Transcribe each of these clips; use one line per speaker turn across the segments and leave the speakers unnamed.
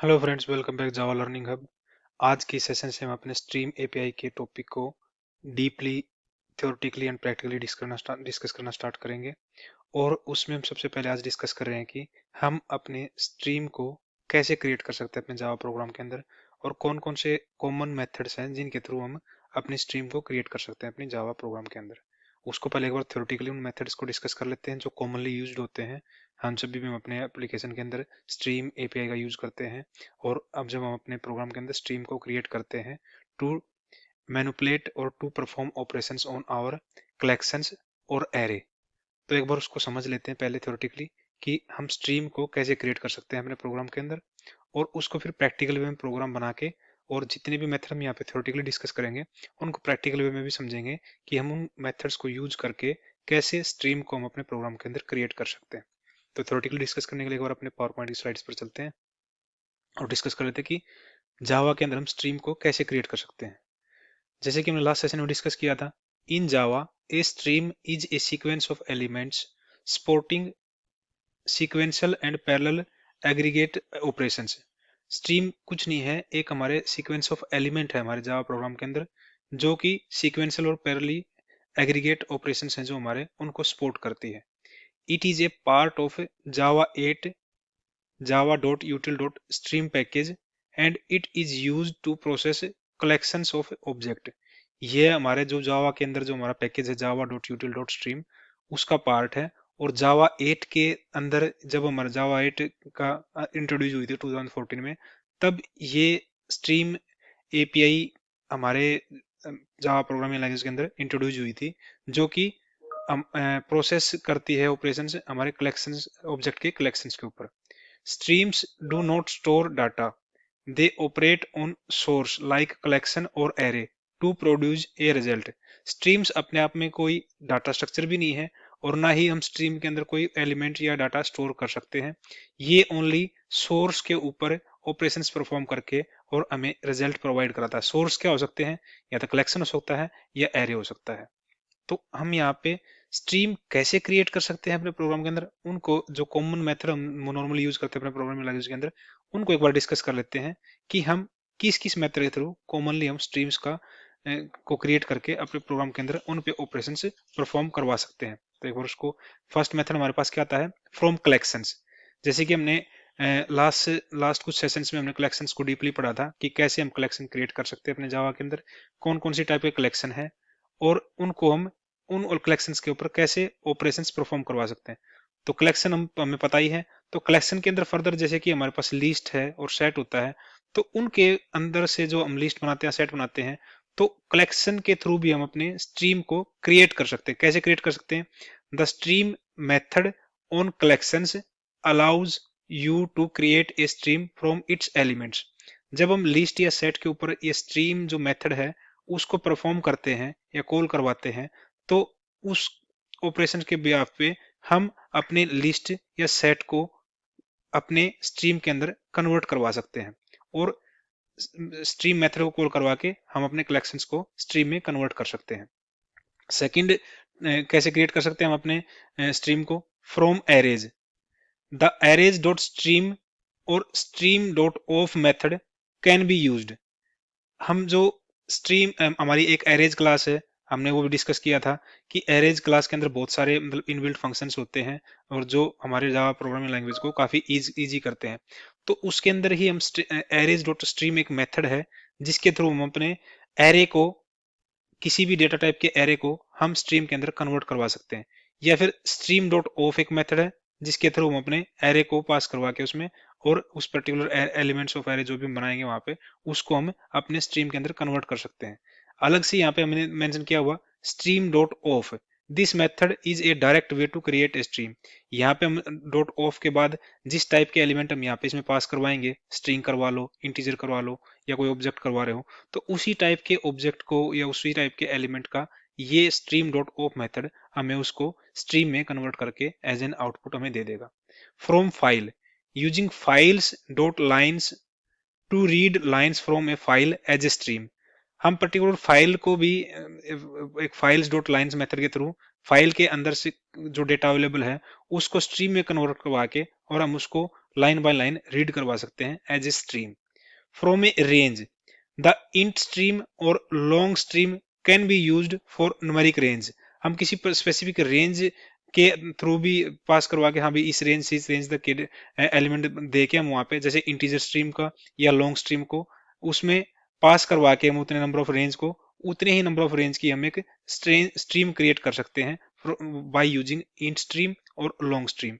Hello friends, welcome back जावा learning hub. आज की session से हम अपने स्ट्रीम एपीआई के टॉपिक को deeply theoretically and practically discuss करना स्टार्ट करेंगे। और उसमें हम सबसे पहले आज डिस्कस कर रहे हैं कि हम अपने स्ट्रीम को कैसे क्रिएट कर सकते हैं अपने जावा प्रोग्राम के अंदर, और कौन कौन से कॉमन मेथड्स हैं जिनके थ्रू हम अपनी स्ट्रीम को क्रिएट कर सकते हैं अपनी जावा प्रोग्राम के अंदर। उसको पहले एक बार थ्योरेटिकली उन मेथड्स को डिस्कस कर लेते हैं जो कॉमनली यूज्ड होते हैं। हम सभी भी हम अपने एप्लीकेशन के अंदर स्ट्रीम एपीआई का यूज करते हैं। और अब जब हम अपने प्रोग्राम के अंदर स्ट्रीम को क्रिएट करते हैं टू मैनिपुलेट और to perform operations on our collections और एरे, तो एक बार उसको समझ लेते हैं पहले थ्योरेटिकली कि हम स्ट्रीम को कैसे क्रिएट कर सकते हैं अपने प्रोग्राम के अंदर, और उसको फिर प्रैक्टिकल वे में प्रोग्राम बना के, और जितने भी मेथड हम यहाँ पे थ्योरेटिकली डिस्कस करेंगे उनको प्रैक्टिकल वे में भी समझेंगे कि हम उन मेथड्स को यूज करके कैसे स्ट्रीम को हम अपने प्रोग्राम के अंदर क्रिएट कर सकते हैं। तो थ्योरेटिकली डिस्कस करने के लिए एक बार अपने पावर पॉइंट की स्लाइड्स पर चलते हैं और डिस्कस कर लेते हैं कि जावा के अंदर हम स्ट्रीम को कैसे क्रिएट कर सकते हैं। जैसे कि हमने लास्ट सेशन में डिस्कस किया था, in Java a stream is a sequence of elements supporting sequential and parallel aggregate operations. Stream कुछ नहीं है, एक हमारे सीक्वेंस ऑफ एलिमेंट है हमारे जावा प्रोग्राम के अंदर, जो कि सीक्वेंशियल और पैरेलली एग्रीगेट ऑपरेशंस हैं जो हमारे उनको सपोर्ट करती है। It is a part of Java 8 java.util.stream package and it is used to process collections of object। ये हमारे जो जावा के अंदर जो हमारा पैकेज है java.util.stream उसका पार्ट है। और जावा 8 के अंदर जब हमारा जावा 8 का इंट्रोड्यूस हुई थी 2014 में, तब ये स्ट्रीम एपीआई हमारे जावा प्रोग्रामिंग लैंग्वेज के अंदर इंट्रोड्यूस हुई थी, जो कि प्रोसेस करती है ऑपरेशंस हमारे कलेक्शंस ऑब्जेक्ट के कलेक्शंस के ऊपर। Streams do not store data. They operate on source like collection or array to produce a result। Streams अपने आप में कोई डाटा स्ट्रक्चर भी नहीं है, और ना ही हम स्ट्रीम के अंदर कोई एलिमेंट या डाटा स्टोर कर सकते हैं। ये ओनली सोर्स के ऊपर ऑपरेशंस परफॉर्म करके और हमें रिजल्ट प्रोवाइड कराता है। सोर्स क्या हो सकते हैं, या तो कलेक्शन हो सकता है या एरे हो सकता है। तो हम यहाँ पे स्ट्रीम कैसे क्रिएट कर सकते हैं अपने प्रोग्राम के अंदर, उनको जो कॉमन मेथड हम नॉर्मली यूज करते हैं अपने प्रोग्रामिंग लैंग्वेज के अंदर, उनको एक बार डिस्कस कर लेते हैं कि हम किस किस मेथड के थ्रू कॉमनली हम स्ट्रीम्स को क्रिएट करके अपने प्रोग्राम के अंदर उन पे ऑपरेशन से परफॉर्म करवा सकते हैं। तो एक बार उसको, फर्स्ट मेथड हमारे पास क्या आता है, फ्रॉम कलेक्शंस। जैसे कि हमने लास्ट कुछ सेशंस में हमने कलेक्शंस को डीपली पढ़ा था कि कैसे हम कलेक्शन क्रिएट कर सकते हैं अपने जावा के अंदर, कौन कौन सी टाइप के कलेक्शन है, और उनको हम उन कलेक्शंस के ऊपर कैसे ऑपरेशंस परफॉर्म करवा सकते हैं। तो कलेक्शन हमें पता ही है। तो कलेक्शन के अंदर फर्दर जैसे कि हमारे पास लिस्ट है और सेट होता है, तो उनके अंदर से जो हम लिस्ट बनाते हैं सेट बनाते हैं, तो कलेक्शन के थ्रू भी हम अपने स्ट्रीम को क्रिएट कर सकते हैं। कैसे क्रिएट कर सकते हैं, the stream method on collections allows you to create a stream from its elements. जब हम लिस्ट या सेट के ऊपर ये स्ट्रीम जो मेथड है उसको परफॉर्म करते हैं या कॉल करवाते हैं, तो उस ऑपरेशन के बेस पे हम अपने लिस्ट या सेट को अपने स्ट्रीम के अंदर कन्वर्ट करवा सकते हैं, और स्ट्रीम मेथड को कॉल करवा के हम अपने कलेक्शंस को स्ट्रीम में कन्वर्ट कर सकते हैं। सेकंड, कैसे क्रिएट कर सकते हैं हम अपने स्ट्रीम को, from arrays. The arrays dot stream और stream dot of method can be used. हम जो स्ट्रीम हमारी एक एरेज क्लास है, हमने वो भी डिस्कस किया था कि एरेज क्लास के अंदर बहुत सारे मतलब इनबिल्ट फंक्शंस होते हैं, और जो हमारे जावा प्रोग्रामिंग लैंग्वेज को काफी इजी करते हैं। तो उसके अंदर ही हम एरेज डॉट स्ट्रीम एक मेथड है जिसके थ्रू हम अपने एरे को, किसी भी डेटा टाइप के एरे को हम स्ट्रीम के अंदर कन्वर्ट करवा सकते हैं। या फिर स्ट्रीम डॉट ऑफ एक मेथड है जिसके थ्रू हम अपने एरे को पास करवा के उसमें, और उस पर्टिकुलर एलिमेंट्स ऑफ एरे जो भी हम बनाएंगे वहां पे उसको हम अपने स्ट्रीम के अंदर कन्वर्ट कर सकते हैं। अलग से यहाँ पे हमने मेंशन किया हुआ stream dot of, this method is a direct way to create a stream. यहाँ पे हम डॉट ऑफ के बाद जिस टाइप के एलिमेंट हम यहाँ पे इसमें पास करवाएंगे, स्ट्रिंग करवा लो, इंटीजर करवा लो, या कोई ऑब्जेक्ट करवा रहे हो, तो उसी टाइप के ऑब्जेक्ट को या उसी टाइप के एलिमेंट का ये स्ट्रीम डॉट ऑफ मेथड हमें उसको स्ट्रीम में कन्वर्ट करके एज एन आउटपुट हमें दे देगा। From file, using files dot lines to read lines from a file as a stream. हम पर्टिकुलर फाइल को भी एक फाइल्स डॉट लाइन्स मेथड के थ्रू फाइल के अंदर से जो डेटा अवेलेबल है उसको स्ट्रीम में कन्वर्ट करवा के और हम उसको लाइन बाय लाइन रीड करवा सकते हैं as a stream from a range. The int stream और long stream can be used for numeric range. हम किसी स्पेसिफिक रेंज के थ्रू भी पास करवा के, हाँ भी इस रेंज से इस रेंज तक के एलिमेंट दे के हम वहां पे जैसे इंटीजर स्ट्रीम का या लॉन्ग स्ट्रीम को उसमें पास करवा के हम उतने नंबर ऑफ रेंज को उतने ही नंबर ऑफ रेंज की हम एक स्ट्रीम क्रिएट कर सकते हैं बाय यूजिंग इंट स्ट्रीम और लॉन्ग स्ट्रीम।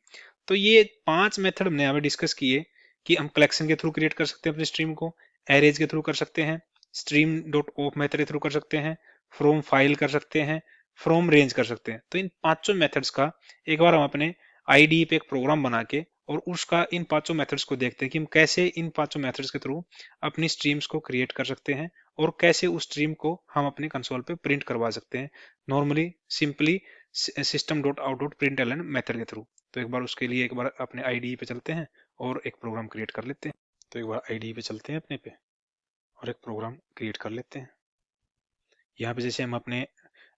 तो ये 5 मेथड हमने यहाँ पे डिस्कस किए कि हम कलेक्शन के थ्रू क्रिएट कर सकते हैं अपनी स्ट्रीम को, एरेज के थ्रू कर सकते हैं, स्ट्रीम डॉट ऑफ मेथड के थ्रू कर सकते हैं, फ्रॉम फाइल कर सकते हैं, फ्रॉम रेंज कर सकते हैं। तो इन पांचों मेथड्स का एक बार हम अपने आईडी पे एक प्रोग्राम बना के और उसका इन पांचों मेथड्स को देखते हैं कि हम कैसे इन पांचों मेथड्स के थ्रू अपनी स्ट्रीम्स को क्रिएट कर सकते हैं और कैसे उस स्ट्रीम को हम अपने कंसोल पे प्रिंट करवा सकते हैं normally simply system dot out dot print L method के थ्रू। तो एक बार उसके लिए एक बार अपने आईडी पे चलते हैं और एक प्रोग्राम क्रिएट कर लेते हैं। तो एक बार आईडी पे चलते हैं अपने पे और एक प्रोग्राम क्रिएट कर लेते हैं। यहाँ पे जैसे हम अपने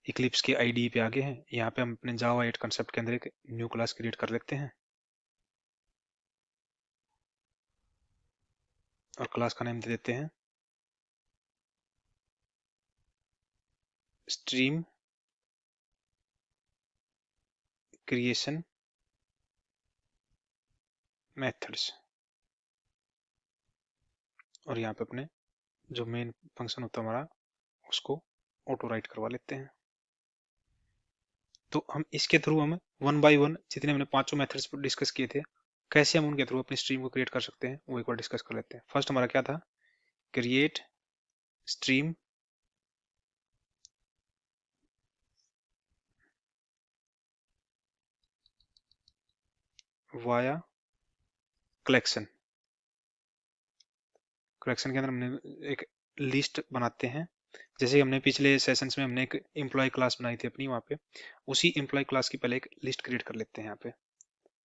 इक्लिप्स के आईडी पे आगे हैं, यहाँ पे हम अपने जावा 8 कंसेप्ट के अंदर एक न्यू क्लास क्रिएट कर लेते हैं और क्लास का नेम दे देते हैं स्ट्रीम क्रिएशन मेथड्स। और यहाँ पे अपने जो मेन फंक्शन होता है हमारा उसको ऑटो राइट करवा लेते हैं। तो हम इसके थ्रू हम वन बाय वन जितने हमने पांचों मेथड्स डिस्कस किए थे कैसे हम उनके थ्रू अपनी स्ट्रीम को क्रिएट कर सकते हैं वो एक बार डिस्कस कर लेते हैं। फर्स्ट हमारा क्या था, create stream via collection. Collection के अंदर हमने एक लिस्ट बनाते हैं, जैसे हमने पिछले सेशंस में हमने एक एम्प्लॉय क्लास बनाई थी अपनी, वहां पे उसी एम्प्लॉय क्लास की पहले एक लिस्ट क्रिएट कर लेते हैं। यहाँ पे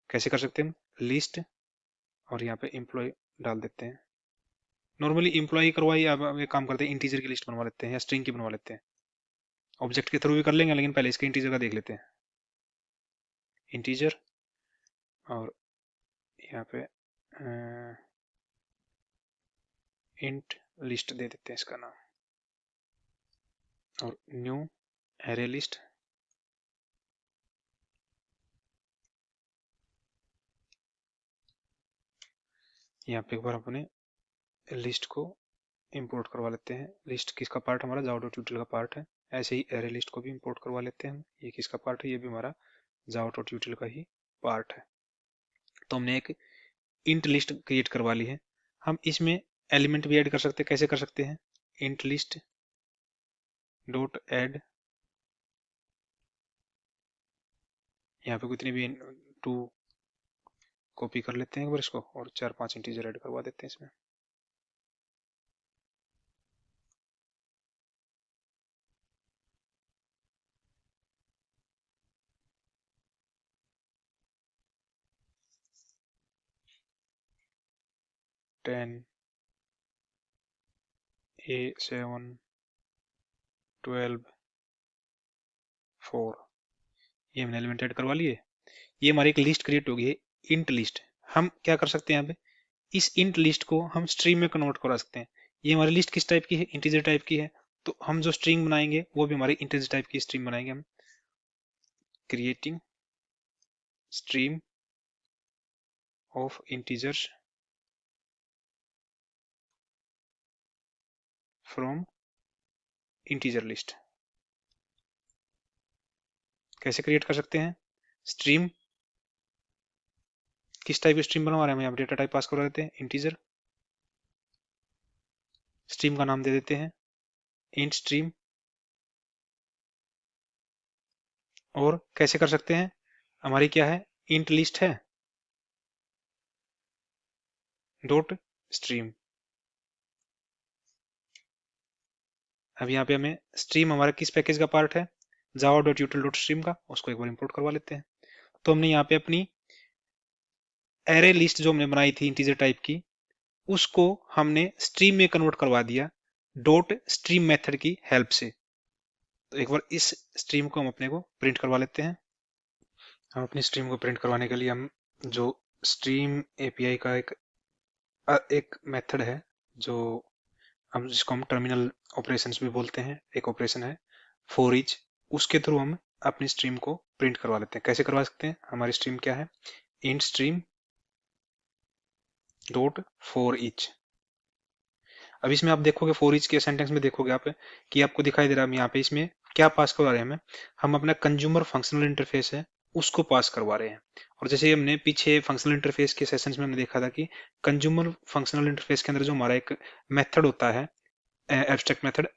कैसे कर सकते हैं, लिस्ट और यहाँ पे एम्प्लॉय डाल देते हैं। नॉर्मली एम्प्लॉय करवाई, अब एक काम करते हैं इंटीजर की लिस्ट बनवा लेते हैं या स्ट्रिंग की बनवा लेते हैं। ऑब्जेक्ट के थ्रू भी कर लेंगे लेकिन पहले इसके इंटीजर का देख लेते हैं। इंटीजर और यहाँ पे इंट लिस्ट दे देते हैं इसका नाम और न्यू एरे लिस्ट। यहाँ पे एक बार अपने लिस्ट को इंपोर्ट करवा लेते हैं। लिस्ट किसका पार्ट, हमारा जावा डॉट यूटिल का पार्ट है। ऐसे ही एरे लिस्ट को भी इंपोर्ट करवा लेते हैं। ये किसका पार्ट है, ये भी हमारा जावा डॉट यूटिल का ही पार्ट है। तो हमने एक इंट लिस्ट क्रिएट करवा ली है। हम इसमें एलिमेंट भी ऐड कर सकते हैं। कैसे कर सकते हैं, इंट लिस्ट डॉट ऐड, यहाँ पे कितनी भी 2 कॉपी कर लेते हैं एक बार इसको और 4-5 इंटीजर ऐड करवा देते हैं इसमें। A7 12 4 ये हमने एलिमेंट ऐड करवा लिए। ये हमारी एक लिस्ट क्रिएट होगी, इंट लिस्ट। हम क्या कर सकते हैं यहाँ पे, इस इंट लिस्ट को हम स्ट्रीम में कन्वर्ट करा सकते हैं। ये हमारी लिस्ट किस टाइप की है, इंटीजर टाइप की है। तो हम जो स्ट्रिंग बनाएंगे वो भी हमारी इंटीजर टाइप की स्ट्रिंग बनाएंगे हम। Creating stream of integers from integer list. कैसे क्रिएट कर सकते हैं, स्ट्रीम किस टाइप की स्ट्रीम बनवा रहे हैं हम, यहाँ डेटा टाइप पास करवा देते हैं इंटीजर, स्ट्रीम का नाम दे देते हैं इंट स्ट्रीम। और कैसे कर सकते हैं, हमारी क्या है, इंट लिस्ट है डॉट स्ट्रीम। अब यहाँ पे हमें स्ट्रीम हमारा किस पैकेज का पार्ट है, जावा डॉट यूटिल डॉट स्ट्रीम का, उसको एक बार इंपोर्ट करवा लेते हैं। तो हमने यहाँ पे अपनी एरे लिस्ट जो हमने बनाई थी इंटीजर टाइप की उसको हमने स्ट्रीम में कन्वर्ट करवा दिया डॉट स्ट्रीम मेथड की हेल्प से। तो एक बार इस स्ट्रीम को हम अपने को प्रिंट करवा लेते हैं। हम अपनी स्ट्रीम को प्रिंट करवाने के लिए हम जो स्ट्रीम एपीआई का एक मेथड है, जो हम जिसको हम टर्मिनल ऑपरेशंस भी बोलते हैं, एक ऑपरेशन है फॉर ईच, उसके थ्रू हम अपनी स्ट्रीम को प्रिंट करवा लेते हैं। कैसे करवा सकते हैं? हमारी स्ट्रीम क्या है? Int stream dot for each. अब इसमें आप देखोगे फॉर ईच के सेंटेंस में देखोगे आप कि आपको दिखाई दे रहा है यहाँ पे इसमें क्या पास करवा रहे हैं हम अपना कंज्यूमर फंक्शनल इंटरफेस है उसको पास करवा रहे हैं। और जैसे हमने पीछे फंक्शनल इंटरफेस के सेशंस में हमने देखा था कि कंज्यूमर फंक्शनल इंटरफेस के अंदर जो हमारा एक मेथड होता है, एब्स्ट्रैक्ट मेथड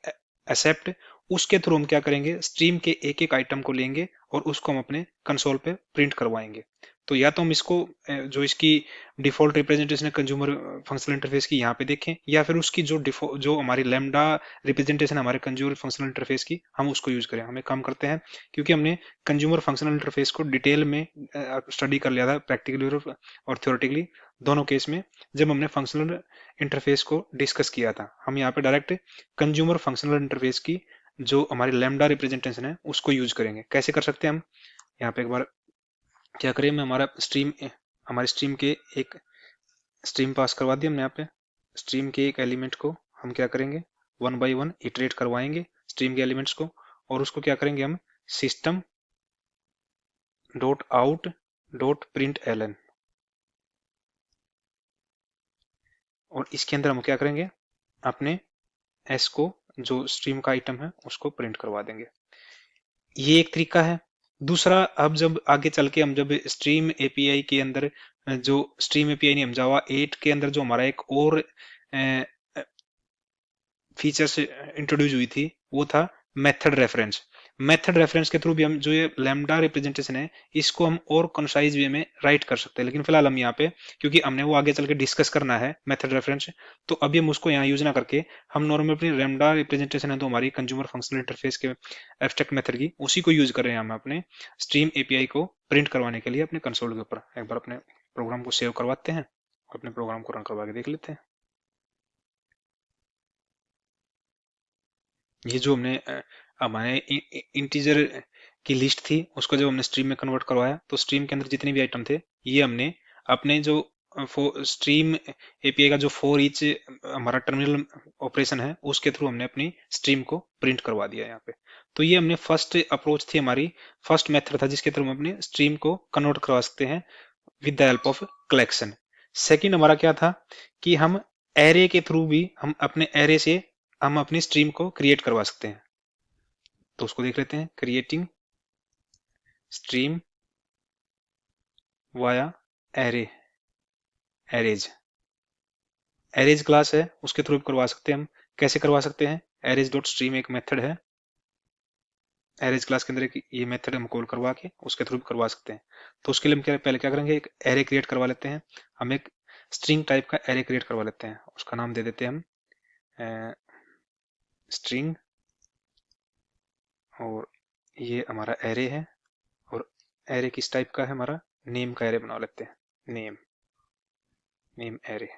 एक्सेप्ट, उसके थ्रू हम क्या करेंगे? स्ट्रीम के एक एक आइटम को लेंगे और उसको हम अपने कंसोल पे प्रिंट करवाएंगे। तो या तो हम इसको जो इसकी डिफॉल्ट रिप्रेजेंटेशन है कंज्यूमर फंक्शनल इंटरफेस की यहाँ पे देखें, या फिर उसकी जो जो हमारी लैम्डा रिप्रेजेंटेशन है हमारे कंज्यूमर फंक्शनल इंटरफेस की, हम उसको यूज करें। हम एक काम करते हैं, क्योंकि हमने कंज्यूमर फंक्शनल इंटरफेस को डिटेल में स्टडी कर लिया था, प्रैक्टिकली और थ्योरेटिकली दोनों केस में, जब हमने फंक्शनल इंटरफेस को डिस्कस किया था। हम यहाँ पे डायरेक्ट कंज्यूमर फंक्शनल इंटरफेस की जो हमारी लैम्डा रिप्रेजेंटेशन है उसको यूज करेंगे। कैसे कर सकते हैं हम? यहाँ पे एक बार क्या करें, मैं हमारी स्ट्रीम के एक स्ट्रीम पास करवा दी हमने। यहाँ पे स्ट्रीम के एक एलिमेंट को हम क्या करेंगे? वन बाई वन इटरेट करवाएंगे स्ट्रीम के एलिमेंट्स को, और उसको क्या करेंगे हम? System dot out dot println, और इसके अंदर हम क्या करेंगे? अपने एस को, जो स्ट्रीम का आइटम है, उसको प्रिंट करवा देंगे। ये एक तरीका है। दूसरा, अब जब आगे चल के हम जब स्ट्रीम एपीआई के अंदर जो स्ट्रीम एपीआई नहीं, हम जावा 8 के अंदर जो हमारा एक और फीचर्स इंट्रोड्यूस हुई थी, वो था मेथड रेफरेंस। मेथड रेफरेंस के थ्रू भी हम जो ये लैम्डा रिप्रेजेंटेशन है इसको हम और कंसाइज वे में राइट कर सकते हैं। लेकिन फिलहाल हम यहाँ पे, क्योंकि हमने वो आगे चल के डिस्कस करना है मेथड रेफरेंस, तो अभी हम उसको यहाँ यूज ना करके हम नॉर्मल अपनी लैम्डा रिप्रेजेंटेशन है तो हमारी कंज्यूमर फंक्शनल इंटरफेस के एब्स्ट्रैक्ट मेथड की, उसी को यूज कर रहे हैं हम अपने स्ट्रीम एपीआई को प्रिंट करवाने के लिए अपने कंसोल के ऊपर। एक बार अपने प्रोग्राम को सेव करवाते हैं, अपने प्रोग्राम को रन करवा के देख लेते हैं। ये जो हमने हमारे इंटीजर की लिस्ट थी उसको जब हमने स्ट्रीम में कन्वर्ट करवाया, तो स्ट्रीम के अंदर जितने भी आइटम थे ये हमने अपने जो स्ट्रीम एपीआई का जो फॉर ईच हमारा टर्मिनल ऑपरेशन है उसके थ्रू हमने अपनी स्ट्रीम को प्रिंट करवा दिया यहाँ पे। तो ये हमने फर्स्ट अप्रोच थी, हमारी फर्स्ट मेथड था जिसके थ्रू हम अपने स्ट्रीम को कन्वर्ट करवा सकते हैं with the help of collection. Second हमारा क्या था कि हम एरे के थ्रू भी हम अपने एरे से हम अपनी स्ट्रीम को क्रिएट करवा सकते हैं। तो उसको देख लेते हैं, creating stream via array, arrays. Arrays class है उसके थ्रू करवा सकते हैं हम। कैसे करवा सकते हैं? एरेज डॉट स्ट्रीम एक मेथड है, एरेज क्लास के अंदर एक ये मेथड हम कॉल करवा के उसके थ्रू भी करवा सकते हैं। तो उसके लिए हम पहले क्या करेंगे, एक एरे क्रिएट करवा लेते हैं। हम एक स्ट्रिंग टाइप का एरे क्रिएट करवा लेते हैं, उसका नाम दे देते हैं हम स्ट्रिंग, और ये हमारा एरे है, और एरे किस टाइप का है? हमारा नेम का एरे बना लेते हैं, नेम, नेम एरे।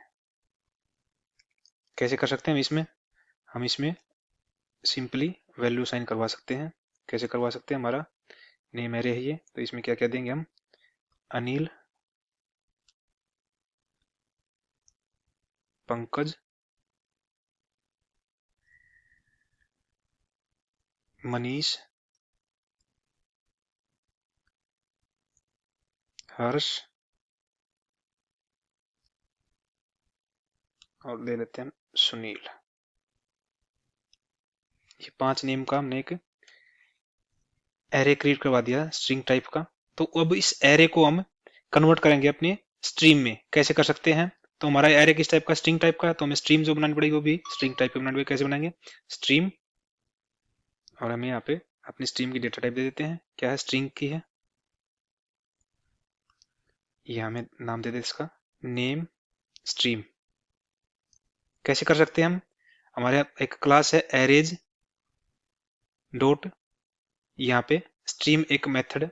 कैसे कर सकते हैं हम इसमें सिंपली वैल्यू साइन करवा सकते हैं। कैसे करवा सकते हैं? हमारा नेम एरे है ये, तो इसमें क्या क्या देंगे हम? अनिल, पंकज, मनीष, हर्ष, और ले लेते हैं सुनील। ये 5 नेम का हमने एक एरे क्रिएट करवा दिया स्ट्रिंग टाइप का। तो अब इस एरे को हम कन्वर्ट करेंगे अपने स्ट्रीम में। कैसे कर सकते हैं? तो हमारा एरे किस टाइप का? स्ट्रिंग टाइप का, तो हमें स्ट्रीम जो बनानी पड़ेगी वो भी स्ट्रिंग टाइप पे बनानी पड़ेगी। कैसे बनाएंगे? स्ट्रीम, और हमें यहाँ पे अपनी स्ट्रीम की डेटा टाइप दे देते हैं, क्या है? स्ट्रिंग की है। ये हमें नाम दे दे इसका नेम स्ट्रीम। कैसे कर सकते हैं हम? हमारे एक क्लास है एरेज डॉट, यहाँ पे स्ट्रीम एक मेथड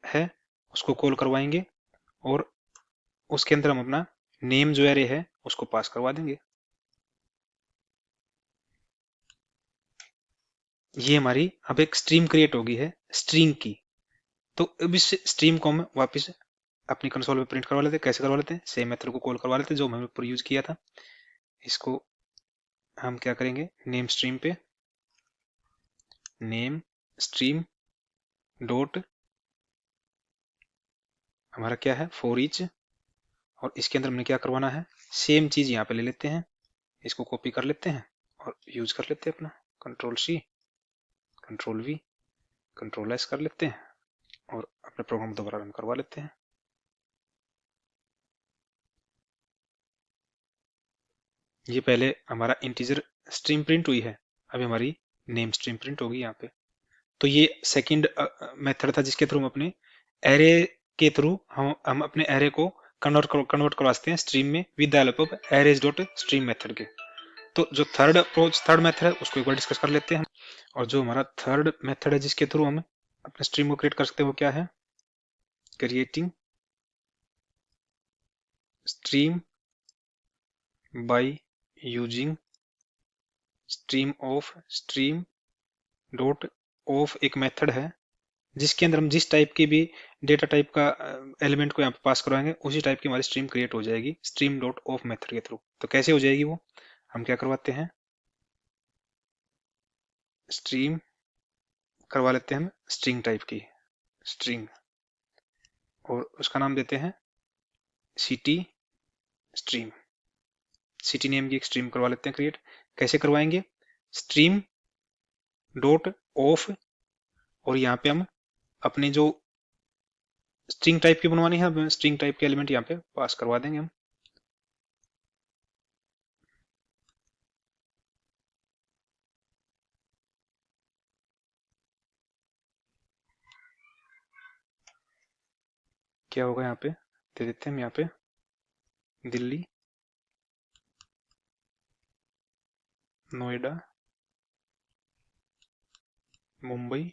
है उसको कॉल करवाएंगे, और उसके अंदर हम अपना नेम जो एरे है उसको पास करवा देंगे। ये हमारी अब एक स्ट्रीम क्रिएट होगी है स्ट्रिंग की। तो अब इस स्ट्रीम को हम वापस अपनी कंसोल पे प्रिंट करवा लेते हैं। कैसे करवा लेते हैं? सेम मेथड को कॉल करवा लेते हैं जो हमने ऊपर यूज किया था। इसको हम क्या करेंगे, नेम स्ट्रीम पे नेम स्ट्रीम डॉट हमारा क्या है फॉर ईच, और इसके अंदर हमने क्या करवाना है, सेम चीज यहाँ पे ले लेते हैं, इसको कॉपी कर लेते हैं और यूज कर लेते हैं अपना control C control V control S कर लेते हैं और अपने प्रोग्राम दोबारा रन करवा लेते हैं। ये पहले हमारा इंटीजर स्ट्रीम प्रिंट हुई है, अभी हमारी नेम स्ट्रीम प्रिंट होगी यहाँ पे। तो ये सेकंड मेथड था जिसके थ्रू हम अपने एरे के थ्रू हम अपने एरे को कन्वर्ट करवा सकते हैं स्ट्रीम में with the help of arrays dot stream method के। तो जो थर्ड अप्रोच थर्ड मेथड है उसको एक बार डिस्कस कर लेते हैं। और जो हमारा थर्ड मेथड है जिसके थ्रू हम अपने स्ट्रीम को क्रिएट कर सकते हैं वो क्या है, creating stream by using stream dot of एक मेथड है जिसके अंदर हम जिस टाइप की भी डेटा टाइप का एलिमेंट को यहाँ पे पास करवाएंगे उसी टाइप की हमारी स्ट्रीम क्रिएट हो जाएगी स्ट्रीम डॉट ऑफ मेथड के थ्रू। तो कैसे हो जाएगी वो, हम क्या करवाते हैं, स्ट्रीम करवा लेते हैं हम स्ट्रिंग टाइप की स्ट्रिंग, और उसका नाम देते हैं सिटी स्ट्रीम। सिटी नेम की एक स्ट्रीम करवा लेते हैं क्रिएट। कैसे करवाएंगे, स्ट्रीम डॉट ऑफ, और यहाँ पे हम अपने जो स्ट्रिंग टाइप की बनवानी है स्ट्रिंग टाइप के एलिमेंट यहाँ पे पास करवा देंगे हम। क्या होगा यहाँ पे, दे देते हैं हम यहाँ पे दिल्ली, नोएडा, मुंबई,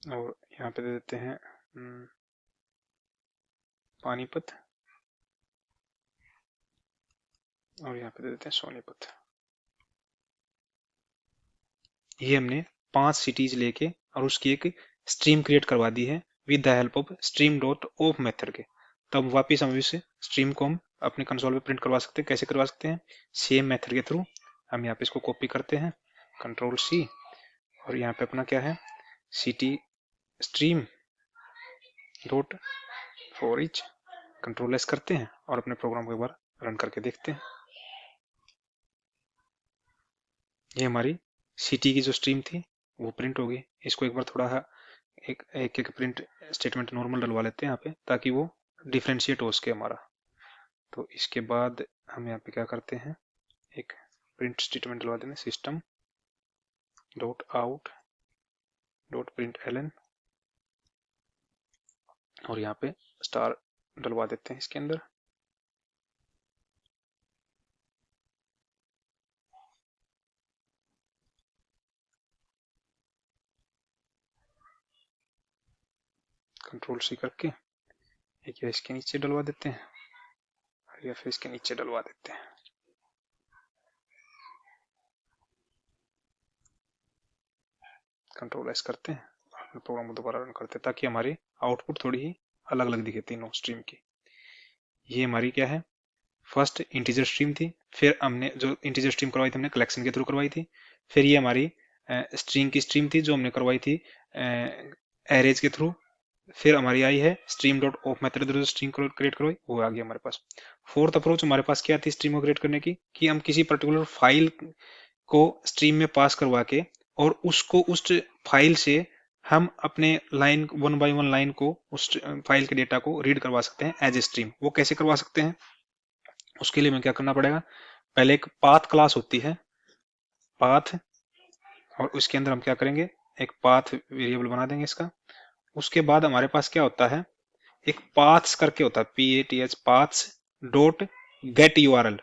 और यहाँ पे दे देते हैं पानीपत, और यहाँ पे दे देते हैं सोनीपत। ये हमने 5 सिटीज लेके और उसकी एक स्ट्रीम क्रिएट करवा दी है with the help of stream dot of method के। तब वापिस हम इस स्ट्रीम को हम अपने कंसोल पे प्रिंट करवा सकते हैं। कैसे करवा सकते हैं, सेम मेथड के थ्रू हम यहाँ पे इसको कॉपी करते हैं कंट्रोल सी, और यहाँ पे अपना क्या है city stream dot for each control S करते हैं और अपने प्रोग्राम को एक बार रन करके देखते हैं। ये हमारी सिटी की जो स्ट्रीम थी वो प्रिंट होगी। इसको एक बार थोड़ा एक प्रिंट स्टेटमेंट नॉर्मल डलवा लेते हैं यहाँ पे ताकि वो डिफ्रेंशिएट हो सके हमारा। तो इसके बाद हम यहाँ पे क्या करते हैं, एक प्रिंट स्टेटमेंट डलवा देंगे system dot out dot println, और यहाँ पे स्टार डलवा देते हैं इसके अंदर। कंट्रोल सी करके एक या इसके नीचे डलवा देते हैं या फिर इसके नीचे डलवा देते हैं। कंट्रोल एस करते हैं, प्रोग्राम को दोबारा रन करते हैं ताकि हमारी आउटपुट थोड़ी ही अलग अलग दिखे तीनों स्ट्रीम की। ये हमारी क्या है, फर्स्ट इंटीजर स्ट्रीम थी, फिर हमने जो इंटीजर स्ट्रीम करवाई थी हमने कलेक्शन के थ्रू करवाई थी, फिर ये हमारी स्ट्रिंग की स्ट्रीम थी जो हमने करवाई थी एरेज के थ्रू, फिर हमारी आई है stream dot of method through stream create करवाई वो आ गई हमारे पास। फोर्थ अप्रोच हमारे पास क्या थी स्ट्रीम को क्रिएट करने की, कि हम किसी पर्टिकुलर फाइल को स्ट्रीम में पास करवा के और उसको उस फाइल से हम अपने लाइन 1 बाय 1 लाइन को उस फाइल के डेटा को रीड करवा सकते हैं एज ए स्ट्रीम। वो कैसे करवा सकते हैं, उसके लिए हमें क्या करना पड़ेगा, पहले एक पाथ क्लास होती है पाथ, और उसके अंदर हम क्या करेंगे एक पाथ वेरिएबल बना देंगे इसका। उसके बाद हमारे पास क्या होता है, एक पाथ्स करके होता है PATH paths dot gate URL.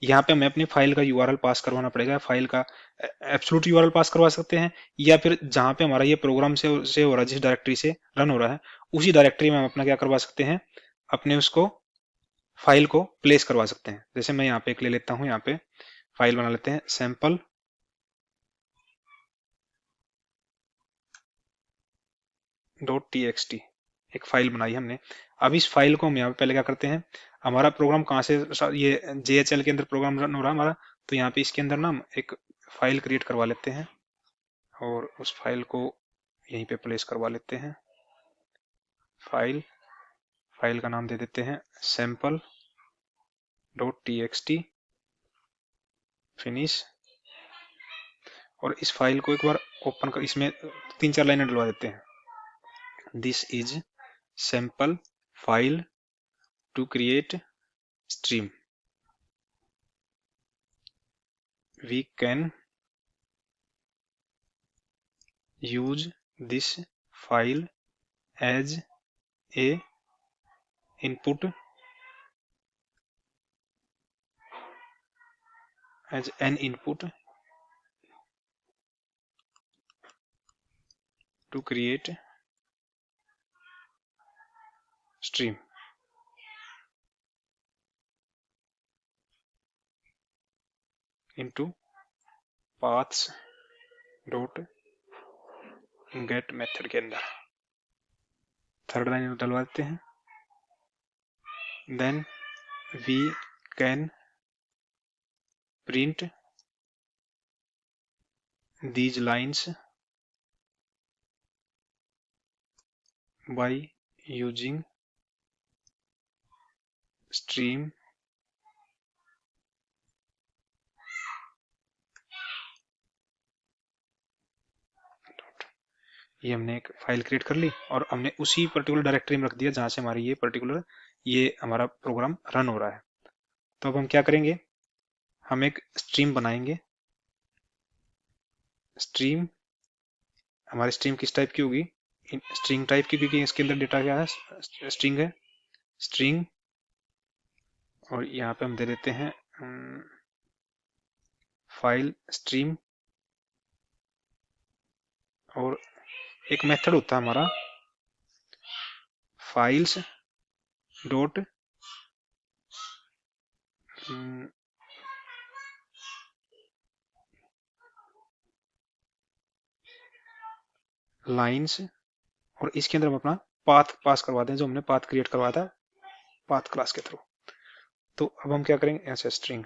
यहाँ पे हमें अपनी फाइल का यूआरएल पास करवाना पड़ेगा, फाइल का एब्सोल्यूट यूआरएल पास करवा सकते हैं या फिर जहां पे हमारा ये प्रोग्राम से हो रहा है जिस डायरेक्टरी से रन हो रहा है उसी डायरेक्टरी में हम अपना क्या करवा सकते हैं, अपने उसको फाइल को प्लेस करवा सकते हैं। जैसे मैं यहाँ पे एक ले लेता हूँ यहाँ पे फाइल बना लेते हैं सैंपल .txt, एक फाइल बनाई हमने। अब इस फाइल को हम यहाँ पे पहले क्या करते हैं, हमारा प्रोग्राम कहाँ से, ये JHL के अंदर प्रोग्राम रन हो रहा है हमारा, तो यहाँ पे इसके अंदर ना हम एक फाइल क्रिएट करवा लेते हैं और उस फाइल को यहीं पे प्लेस करवा लेते हैं। फाइल फाइल का नाम दे देते हैं sample.txt, फिनिश। और इस फाइल को एक बार ओपन कर, इसमें 3-4 लाइनें डलवा देते हैं। This is sample file to create stream, we can use this file as a input, as an input to create stream। into paths dot get method के अंदर थर्ड लाइन डलवा देते हैं। then we can print these lines by using stream ये हमने एक file create कर ली और हमने उसी पर्टिकुलर डायरेक्टरी में रख दिया जहां से हमारी ये हमारा प्रोग्राम रन हो रहा है। तो अब हम क्या करेंगे, हम एक स्ट्रीम बनाएंगे। स्ट्रीम, हमारी स्ट्रीम किस टाइप की होगी, स्ट्रिंग टाइप की, क्योंकि इसके अंदर डेटा क्या है, स्ट्रिंग है, स्ट्रिंग। और यहाँ पे हम दे देते हैं फाइल स्ट्रीम, और एक मेथड होता है हमारा फाइल्स डॉट लाइंस, और इसके अंदर हम अपना पाथ पास करवा दें, जो हमने पाथ क्रिएट करवाया था पाथ क्लास के थ्रू। तो अब हम क्या करेंगे, ऐसे स्ट्रिंग,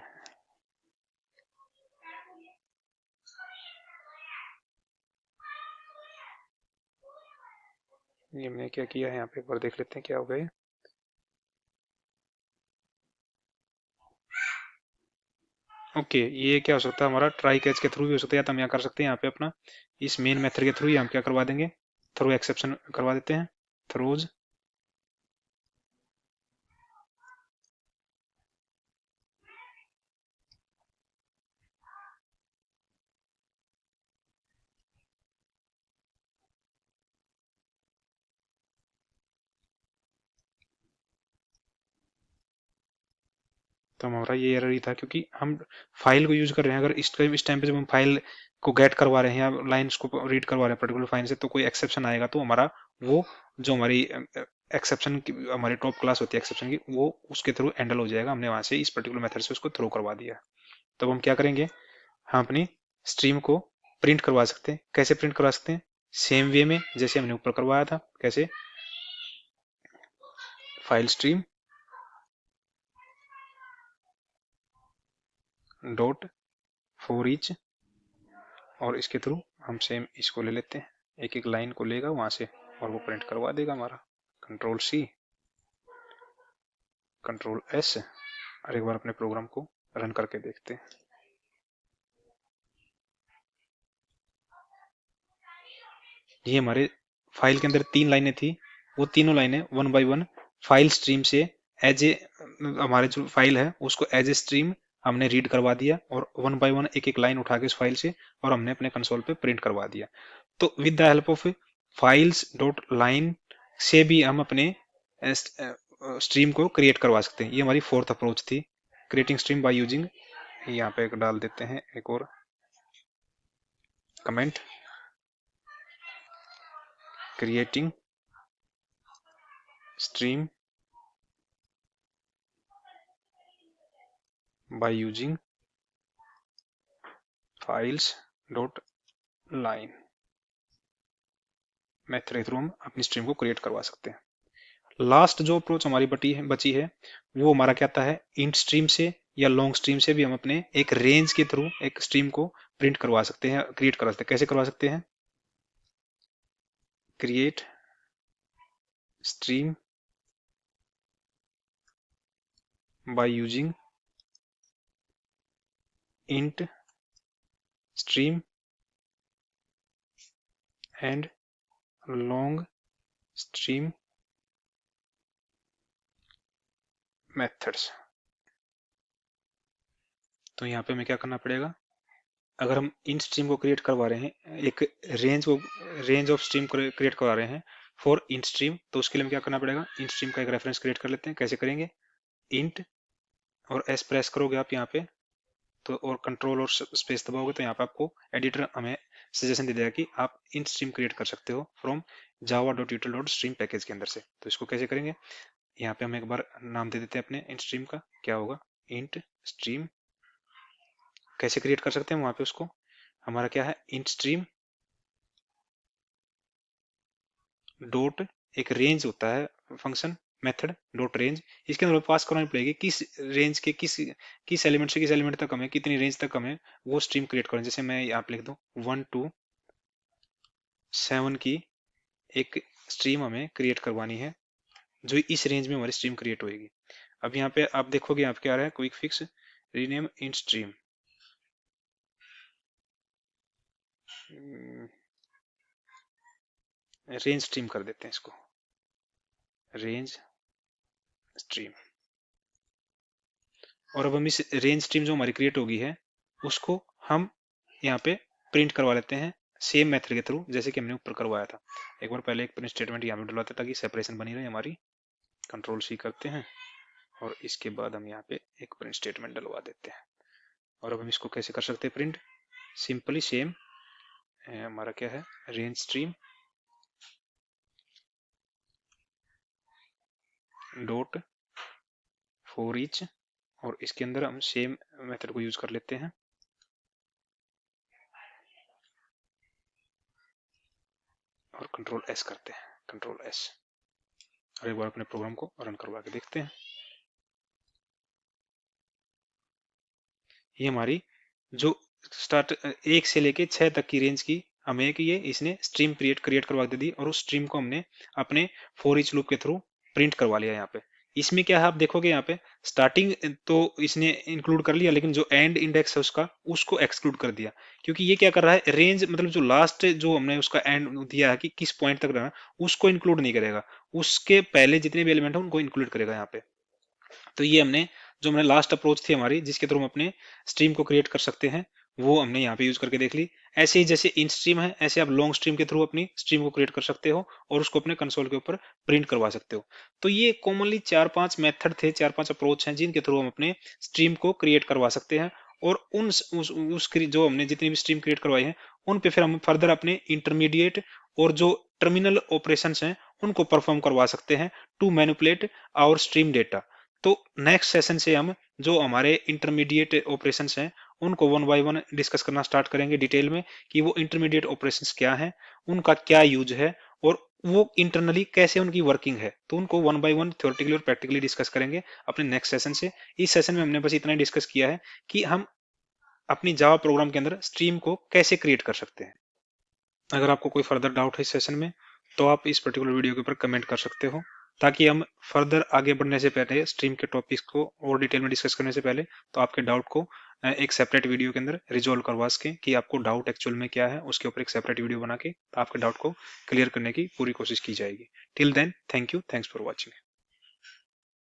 ये हमने क्या किया है, यहाँ पे एक बार देख लेते हैं क्या हो गया। ओके ये क्या हो सकता है हमारा, ट्राई कैच के थ्रू भी हो सकता है, या तो हम यहाँ कर सकते हैं यहाँ पे अपना इस मेन मेथड के थ्रू ही हम क्या करवा देंगे, थ्रो एक्सेप्शन करवा देते हैं, थ्रोज। तो हमारा ये एरर ही था, क्योंकि हम फाइल को यूज कर रहे हैं, अगर इस टाइम पे जब हम फाइल को गेट करवा रहे हैं या लाइंस को रीड करवा रहे हैं पर्टिकुलर फाइल से, तो कोई एक्सेप्शन आएगा तो हमारा वो जो हमारी एक्सेप्शन की हमारी टॉप क्लास होती है एक्सेप्शन की, वो उसके थ्रू हैंडल हो जाएगा। हमने वहां से इस पर्टिकुलर मेथड से उसको थ्रो करवा दिया। तब हम क्या करेंगे, हम अपनी स्ट्रीम को प्रिंट करवा सकते हैं। कैसे प्रिंट करवा सकते हैं, सेम वे में जैसे हमने ऊपर करवाया था। कैसे, file stream dot for each, और इसके थ्रू हम सेम इसको ले लेते हैं, एक एक लाइन को लेगा वहां से और वो प्रिंट करवा देगा हमारा। कंट्रोल सी, कंट्रोल एस, और एक बार अपने प्रोग्राम को रन करके देखते हैं। ये हमारे फाइल के अंदर 3 लाइनें थी, वो तीनों लाइनें one by one file stream से एज ए, हमारे जो फाइल है उसको एज ए स्ट्रीम हमने रीड करवा दिया, और वन बाय वन एक एक लाइन उठा के उस फाइल से और हमने अपने कंसोल पे प्रिंट करवा दिया। तो with the help of files dot line से भी हम अपने स्ट्रीम को क्रिएट करवा सकते हैं। ये हमारी फोर्थ अप्रोच थी, क्रिएटिंग स्ट्रीम बाय यूजिंग। यहाँ पे एक डाल देते हैं एक और comment, creating stream by using files dot line method के थ्रू हम अपनी स्ट्रीम को क्रिएट करवा सकते हैं। लास्ट जो अप्रोच हमारी बची है वो हमारा क्या आता है, इंट स्ट्रीम से या लॉन्ग स्ट्रीम से भी हम अपने एक रेंज के थ्रू एक स्ट्रीम को प्रिंट करवा सकते हैं, क्रिएट करवा सकते हैं। कैसे करवा सकते हैं, create stream by using int stream and long stream methods. तो यहाँ पे हमें क्या करना पड़ेगा, अगर हम इन स्ट्रीम को क्रिएट करवा रहे हैं, एक रेंज ऑफ स्ट्रीम क्रिएट करवा रहे हैं फॉर इन स्ट्रीम, तो उसके लिए हमें क्या करना पड़ेगा, इन स्ट्रीम का एक रेफरेंस क्रिएट कर लेते हैं। कैसे करेंगे, इंट और एस प्रेस करोगे आप यहाँ पे तो, और कंट्रोल और स्पेस दबाओगे तो यहाँ पे आपको एडिटर हमें सजेशन दे देगा कि आप इन स्ट्रीम क्रिएट कर सकते हो फ्रॉम java.util.stream पैकेज के अंदर से। तो इसको कैसे करेंगे, यहाँ पे हम एक बार नाम दे देते हैं अपने इन स्ट्रीम का, क्या होगा, इंट स्ट्रीम। कैसे क्रिएट कर सकते हैं वहां पे उसको, हमारा क्या है, इंट स्ट्रीम डॉट एक रेंज होता है फंक्शन मेथड डॉट रेंज, इसके अंदर पास करवानी पड़ेगी किस रेंज के किस एलिमेंट से किस एलिमेंट तक हमें, कितनी रेंज तक हमें वो स्ट्रीम क्रिएट करना। जैसे मैं यहाँ पे लिख दूं 1 to 7 की एक स्ट्रीम हमें क्रिएट करवानी है, जो इस रेंज में हमारी स्ट्रीम क्रिएट होगी। अब यहाँ पे आप देखोगे यहाँ पे क्या आ रहा है, क्विक फिक्स रीनेम इन स्ट्रीम, रेंज स्ट्रीम कर देते हैं इसको, रेंज स्ट्रीम। और अब हम इस रेंज स्ट्रीम जो हमारी क्रिएट होगी है उसको हम यहाँ पे प्रिंट करवा लेते हैं सेम मेथड के थ्रू जैसे कि हमने ऊपर करवाया था। एक बार पहले एक प्रिंट स्टेटमेंट यहाँ पे डलवाते ताकि सेपरेशन बनी रहे हमारी। कंट्रोल सी करते हैं और इसके बाद हम यहाँ पे एक प्रिंट स्टेटमेंट डलवा देते हैं। और अब हम इसको कैसे कर सकते हैं प्रिंट, सिंपली सेम हमारा क्या है, range stream dot for each, और इसके अंदर हम सेम मेथड को यूज कर लेते हैं। और कंट्रोल एस करते हैं, कंट्रोल एस, और एक बार अपने प्रोग्राम को रन करवा के देखते हैं। ये हमारी जो स्टार्ट 1 से लेके 6 तक की रेंज की हमें कि ये इसने स्ट्रीम क्रिएट करवा दे दी, और उस स्ट्रीम को हमने अपने फॉर ईच लूप के थ्रू प्रिंट करवा लिया। यहाँ पे इसमें क्या है, आप देखोगे यहाँ पे स्टार्टिंग तो इसने इंक्लूड कर लिया, लेकिन जो एंड इंडेक्स है उसका उसको एक्सक्लूड कर दिया, क्योंकि ये क्या कर रहा है, रेंज मतलब जो लास्ट जो हमने उसका एंड दिया है कि किस पॉइंट तक रहना, उसको इंक्लूड नहीं करेगा, उसके पहले जितने भी एलिमेंट है उनको इंक्लूड करेगा यहाँ पे। तो ये हमने लास्ट अप्रोच थी हमारी जिसके थ्रू हम अपने स्ट्रीम को क्रिएट कर सकते हैं, वो हमने यहाँ पे यूज करके देख ली। ऐसे ही जैसे इन स्ट्रीम है ऐसे आप लॉन्ग स्ट्रीम के थ्रू अपनी स्ट्रीम को क्रिएट कर सकते हो और उसको अपने कंसोल के ऊपर प्रिंट करवा सकते हो। तो ये कॉमनली 4-5 मेथड थे, 4-5 अप्रोच हैं जिनके थ्रू हम अपने स्ट्रीम को क्रिएट करवा सकते हैं। और जो हमने जितनी भी स्ट्रीम क्रिएट करवाई है उन पे फिर हम फर्दर अपने इंटरमीडिएट और जो टर्मिनल ऑपरेशंस हैं उनको परफॉर्म करवा सकते हैं to manipulate our stream data. तो नेक्स्ट सेशन से हम जो हमारे इंटरमीडिएट ऑपरेशंस हैं उनको वन बाय वन डिस्कस करना स्टार्ट करेंगे डिटेल में, कि वो इंटरमीडिएट ऑपरेशंस क्या हैं, उनका क्या यूज है और वो इंटरनली कैसे उनकी वर्किंग है। तो उनको वन बाय वन थ्योरेटिकली और प्रैक्टिकली डिस्कस करेंगे अपने नेक्स्ट सेशन से। इस सेशन में हमने बस इतना ही डिस्कस किया है कि हम अपनी जावा प्रोग्राम के अंदर स्ट्रीम को कैसे क्रिएट कर सकते हैं। अगर आपको कोई फर्दर डाउट है इस सेशन में तो आप इस पर्टिकुलर वीडियो के ऊपर कमेंट कर सकते हो, ताकि हम फर्दर आगे बढ़ने से पहले स्ट्रीम के टॉपिक्स को और डिटेल में डिस्कस करने से पहले तो आपके डाउट को एक सेपरेट वीडियो के अंदर रिजोल्व करवा सकें कि आपको डाउट एक्चुअल में क्या है, उसके ऊपर एक सेपरेट वीडियो बना के आपके डाउट को क्लियर करने की पूरी कोशिश की जाएगी। Till then, thank you, thanks for watching.